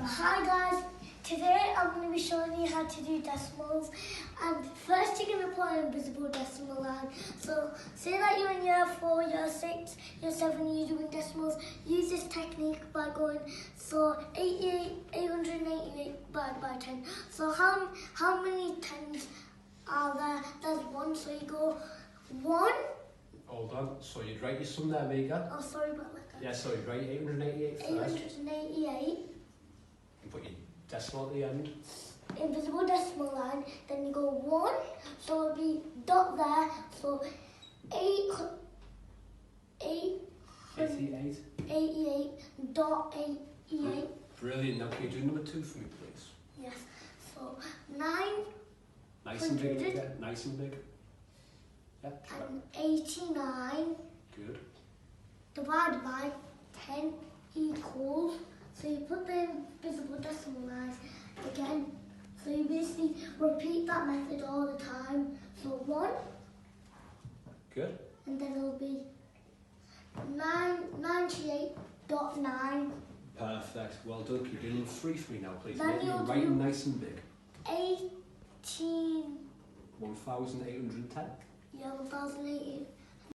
Hi guys, today I'm going to be showing you how to do decimals, and first you're going to put an invisible decimal line. So say that you're in year 4, year 6, year 7, you're doing decimals. Use this technique by going, so 888 divided by 10. So how many tens are there? There's 1, so you go 1. Hold on, so you'd write your sum there, Mika. Oh, sorry about that. Yeah, so you'd write 888 first. 888. And put your decimal at the end. Invisible decimal line, then you go 1, so it'll be dot there, so 88.88. Brilliant. Now can you do number 2 for me, please? Yes, so 9 Nice and big, yeah, nice and big. Yeah, sure. and 89 Good. divided by 10 equals, so you put the invisible decimal lines again, so you basically repeat that method all the time, so 1, Good. and then it'll be 98.9. Perfect. Well done. Can you do number 3 for me now, please? Then Make you'll them right do and nice and big. 18. 1,810. Yeah, 1,080.